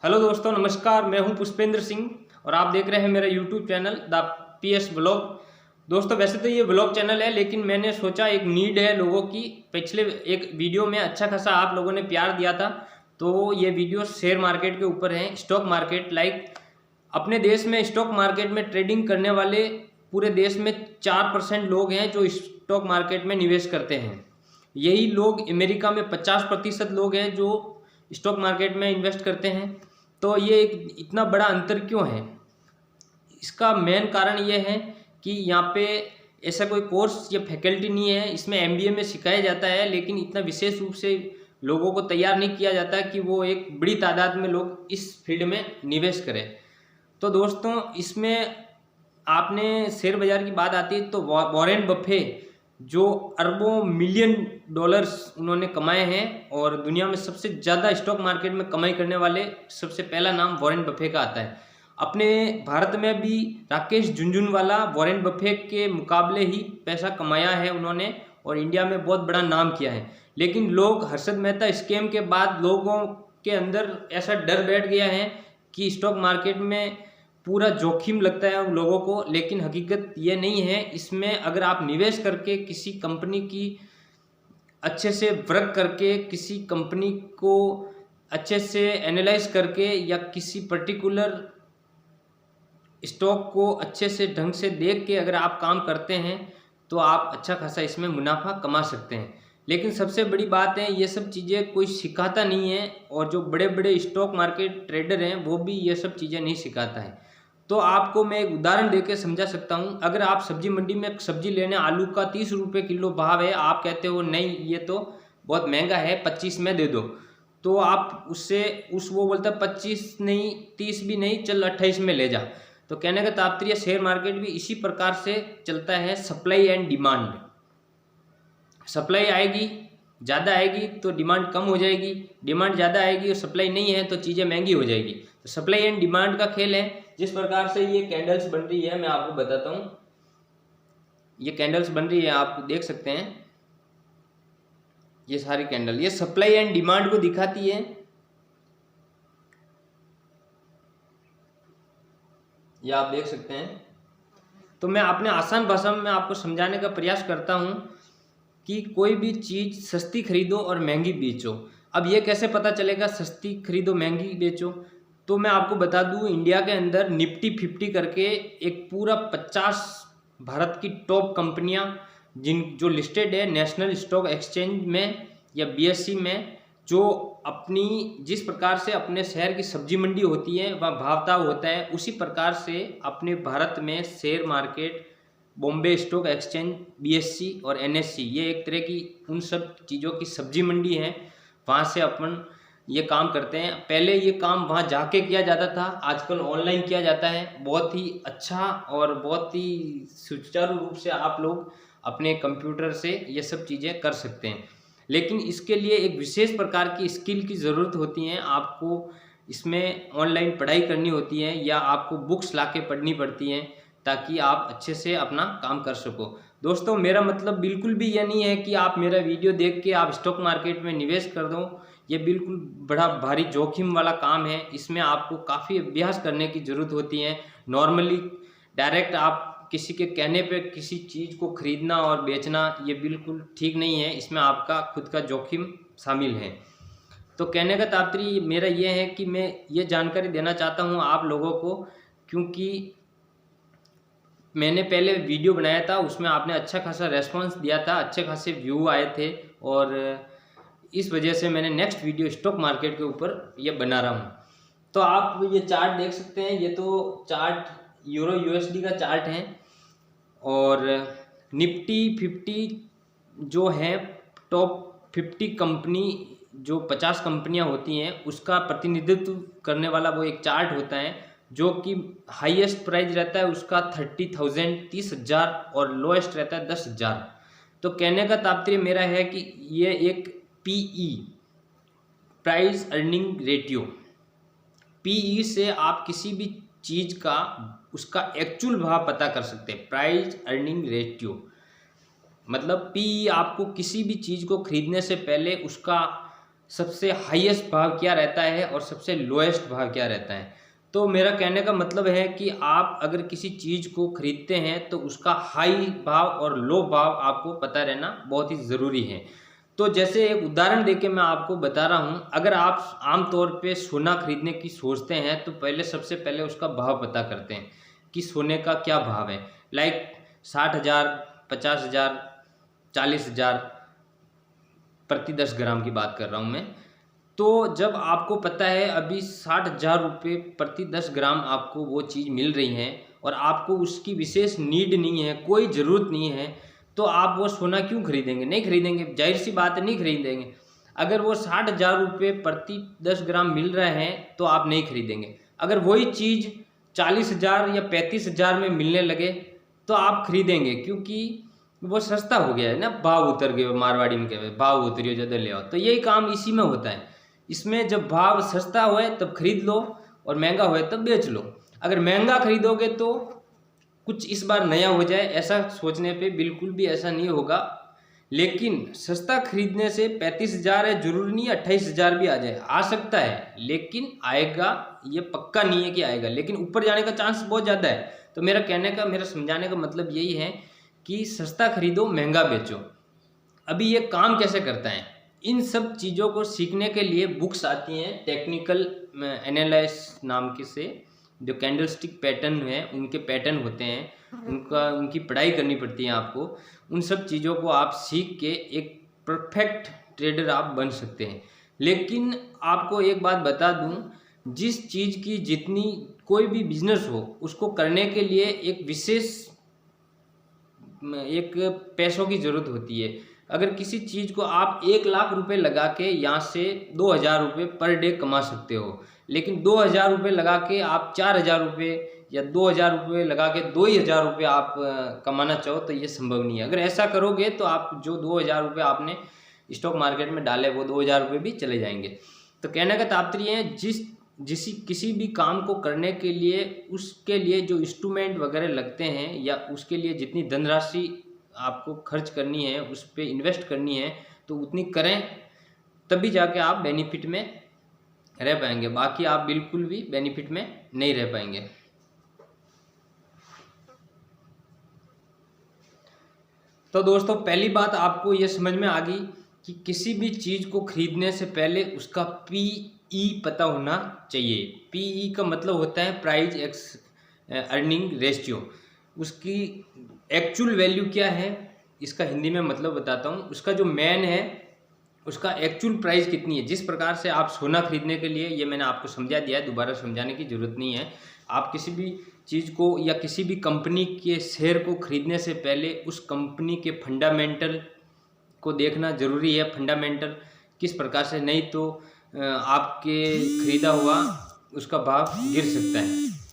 Hello दोस्तों, नमस्कार। मैं हूं पुष्पेंद्र सिंह और आप देख रहे हैं मेरा YouTube channel the PS blog. दोस्तों, वैसे तो ये ब्लॉग चैनल है, लेकिन मैंने सोचा एक नीड है लोगों की। पिछले एक वीडियो में अच्छा खासा आप लोगों ने प्यार दिया था, तो ये वीडियो शेयर मार्केट के ऊपर है। स्टॉक मार्केट, अपने देश में स्टॉक मार्केट में ट्रेडिंग करने वाले पूरे देश में 4% लोग हैं जो स्टॉक मार्केट में निवेश करते हैं। यही लोग अमेरिका में 50% लोग हैं जो स्टॉक मार्केट में इन्वेस्ट करते हैं। तो ये इतना बड़ा अंतर क्यों है? इसका मेन कारण ये है कि यहाँ पे ऐसा कोई कोर्स या फैकल्टी नहीं है। इसमें MBA में सिखाया जाता है, लेकिन इतना विशेष रूप से लोगों को तैयार नहीं किया जाता कि वो एक बड़ी तादाद में लोग इस फील्ड में निवेश करें। तो दोस्तों, इसमें आपने शेयर बाजार की बात आती है तो वॉरेन बफे जो अरबों मिलियन डॉलर्स उन्होंने कमाए हैं और दुनिया में सबसे ज़्यादा स्टॉक मार्केट में कमाई करने वाले सबसे पहला नाम वॉरेन बफे का आता है। अपने भारत में भी राकेश झुनझुनवाला वॉरेन बफे के मुकाबले ही पैसा कमाया है उन्होंने और इंडिया में बहुत बड़ा नाम किया है। लेकिन लोग हर्षद मेहता स्कैम के बाद लोगों के अंदर ऐसा डर बैठ गया है कि स्टॉक मार्केट में पूरा जोखिम लगता है उन लोगों को, लेकिन हकीकत ये नहीं है। इसमें अगर आप निवेश करके किसी कंपनी की अच्छे से वर्क करके, किसी कंपनी को अच्छे से एनालाइज करके या किसी पर्टिकुलर स्टॉक को अच्छे से ढंग से देख के अगर आप काम करते हैं तो आप अच्छा खासा इसमें मुनाफा कमा सकते हैं। लेकिन सबसे बड़ी बात है, ये सब चीज़ें कोई सिखाता नहीं है और जो बड़े बड़े स्टॉक मार्केट ट्रेडर हैं वो भी ये सब चीज़ें नहीं सिखाता है। तो आपको मैं एक उदाहरण देके समझा सकता हूँ। अगर आप सब्जी मंडी में सब्जी लेने, आलू का 30 रुपये किलो भाव है, आप कहते हो नहीं ये तो बहुत महंगा है, 25 में दे दो, तो आप उससे वो बोलता है 25 नहीं, 30 भी नहीं, चल 28 में ले जा। तो कहने का तात्पर्य शेयर मार्केट भी इसी प्रकार से चलता है, सप्लाई एंड डिमांड। सप्लाई आएगी, ज़्यादा आएगी तो डिमांड कम हो जाएगी, डिमांड ज़्यादा आएगी और सप्लाई नहीं है तो चीज़ें महंगी हो जाएगी। तो सप्लाई एंड डिमांड का खेल है। जिस प्रकार से ये कैंडल्स बन रही है, मैं आपको बताता हूँ। ये कैंडल्स बन रही है, आप देख सकते हैं, ये सारी कैंडल ये सप्लाई एंड डिमांड को दिखाती है। ये आप देख सकते हैं। तो मैं अपने आसान भाषा में आपको समझाने का प्रयास करता हूँ कि कोई भी चीज़ सस्ती खरीदो और महंगी बेचो। अब ये कैसे पता चलेगा सस्ती खरीदो महंगी बेचो? तो मैं आपको बता दूं, इंडिया के अंदर निफ्टी 50 करके एक पूरा 50 भारत की टॉप कंपनियां जो लिस्टेड है नेशनल स्टॉक एक्सचेंज में या BSE में, जो अपनी जिस प्रकार से अपने शहर की सब्जी मंडी होती है वह भाव-ताव होता है, उसी प्रकार से अपने भारत में share market, Bombay stock exchange, BSE और NSE, ये एक तरह की उन सब चीज़ों की सब्जी मंडी है। वहाँ से अपन ये काम करते हैं। पहले ये काम वहाँ जाके किया जाता था, आजकल ऑनलाइन किया जाता है। बहुत ही अच्छा और बहुत ही सुचारू रूप से आप लोग अपने कंप्यूटर से ये सब चीज़ें कर सकते हैं। लेकिन इसके लिए एक विशेष प्रकार की स्किल की ज़रूरत होती है। आपको इसमें ऑनलाइन पढ़ाई करनी होती है या आपको बुक्स लाके पढ़नी पड़ती हैं ताकि आप अच्छे से अपना काम कर सको। दोस्तों, मेरा मतलब बिल्कुल भी यह नहीं है कि आप मेरा वीडियो देख के आप स्टॉक मार्केट में निवेश कर दो। ये बिल्कुल बड़ा भारी जोखिम वाला काम है। इसमें आपको काफ़ी अभ्यास करने की ज़रूरत होती है। नॉर्मली डायरेक्ट आप किसी के कहने पे किसी चीज़ को खरीदना और बेचना ये बिल्कुल ठीक नहीं है। इसमें आपका खुद का जोखिम शामिल है। तो कहने का तात्पर्य मेरा ये है कि मैं ये जानकारी देना चाहता हूँ आप लोगों को, क्योंकि मैंने पहले वीडियो बनाया था, उसमें आपने अच्छा खासा रेस्पॉन्स दिया था, अच्छे खासे व्यू आए थे और इस वजह से मैंने नेक्स्ट वीडियो स्टॉक मार्केट के ऊपर ये बना रहा हूँ। तो आप ये चार्ट देख सकते हैं, ये तो चार्ट यूरो USD का चार्ट है और निफ्टी 50 जो है टॉप 50 कंपनी, जो 50 कंपनियां होती हैं उसका प्रतिनिधित्व करने वाला वो एक चार्ट होता है, जो कि हाईएस्ट प्राइस रहता है उसका 30,000 30,000 और लोएस्ट रहता है 10,000। तो कहने का तात्पर्य मेरा है कि ये एक PE, price earning ratio, PE से आप किसी भी चीज़ का उसका एक्चुअल भाव पता कर सकते हैं। प्राइस अर्निंग रेटियो मतलब PE आपको किसी भी चीज़ को खरीदने से पहले उसका सबसे हाईएस्ट भाव क्या रहता है और सबसे लोएस्ट भाव क्या रहता है। तो मेरा कहने का मतलब है कि आप अगर किसी चीज़ को खरीदते हैं तो उसका हाई भाव और लो भाव आपको पता रहना बहुत ही ज़रूरी है। तो जैसे एक उदाहरण देके मैं आपको बता रहा हूँ, अगर आप आम तौर पे सोना खरीदने की सोचते हैं तो सबसे पहले उसका भाव पता करते हैं कि सोने का क्या भाव है। लाइक 60,000, 50,000, 40,000 प्रति 10 ग्राम की बात कर रहा हूँ मैं। तो जब आपको पता है अभी 60,000 रुपये प्रति 10 ग्राम आपको वो चीज़ मिल रही है और आपको उसकी विशेष नीड नहीं है, कोई ज़रूरत नहीं है, तो आप वो सोना क्यों खरीदेंगे? नहीं खरीदेंगे, जाहिर सी बात है, नहीं खरीदेंगे। अगर वो 60,000 रुपये प्रति 10 ग्राम मिल रहे हैं तो आप नहीं खरीदेंगे। अगर वही चीज़ 40,000 या 35,000 में मिलने लगे तो आप खरीदेंगे, क्योंकि वो सस्ता हो गया है ना, भाव उतर गए, मारवाड़ी में कहते हैं भाव उतरियो ज़्यादा ले आओ। तो यही काम इसी में होता है। इसमें जब भाव सस्ता होए तब खरीद लो और महंगा होए तब बेच लो। अगर महंगा खरीदोगे तो कुछ इस बार नया हो जाए, ऐसा सोचने पे बिल्कुल भी ऐसा नहीं होगा। लेकिन सस्ता खरीदने से 35,000 है, जरूरी नहीं 28,000 भी आ जाए, आ सकता है, लेकिन आएगा ये पक्का नहीं है कि आएगा, लेकिन ऊपर जाने का चांस बहुत ज़्यादा है। तो मेरा समझाने का मतलब यही है कि सस्ता खरीदो, महंगा बेचो। अभी ये काम कैसे करता है, इन सब चीज़ों को सीखने के लिए बुक्स आती हैं टेक्निकल एनालिसिस नाम के से, जो कैंडलस्टिक पैटर्न है उनके पैटर्न होते हैं, उनकी पढ़ाई करनी पड़ती है आपको। उन सब चीज़ों को आप सीख के एक परफेक्ट ट्रेडर आप बन सकते हैं। लेकिन आपको एक बात बता दूं, जिस चीज़ की जितनी कोई भी बिजनेस हो उसको करने के लिए एक विशेष एक पैसों की ज़रूरत होती है। अगर किसी चीज़ को आप 1,00,000 रुपये लगा के यहाँ से 2,000 रुपये पर डे कमा सकते हो, लेकिन 2,000 रुपये लगा के आप 4,000 रुपये या 2,000 रुपये लगा के 2,000 रुपये आप कमाना चाहो तो ये संभव नहीं है। अगर ऐसा करोगे तो आप जो 2,000 रुपये आपने स्टॉक मार्केट में डाले वो 2,000 रुपये भी चले जाएंगे। तो कहने का तात्पर्य है किसी भी काम को करने के लिए उसके लिए जो इंस्ट्रूमेंट वगैरह लगते हैं या उसके लिए जितनी धनराशि आपको खर्च करनी है, उस पर इन्वेस्ट करनी है, तो उतनी करें, तभी जाके आप बेनिफिट में रह पाएंगे। बाकी आप बिल्कुल भी बेनिफिट में नहीं रह पाएंगे। तो दोस्तों, पहली बात आपको ये समझ में आ गई कि किसी भी चीज़ को खरीदने से पहले उसका PE पता होना चाहिए। PE का मतलब होता है प्राइस एक्स अर्निंग रेशियो। उसकी एक्चुअल वैल्यू क्या है, इसका हिंदी में मतलब बताता हूँ। उसका जो मेन है, उसका एक्चुअल प्राइस कितनी है। जिस प्रकार से आप सोना खरीदने के लिए, ये मैंने आपको समझा दिया है, दोबारा समझाने की ज़रूरत नहीं है। आप किसी भी चीज़ को या किसी भी कंपनी के शेयर को खरीदने से पहले उस कंपनी के फंडामेंटल को देखना ज़रूरी है। फंडामेंटल किस प्रकार से, नहीं तो आपके खरीदा हुआ उसका भाव गिर सकता है।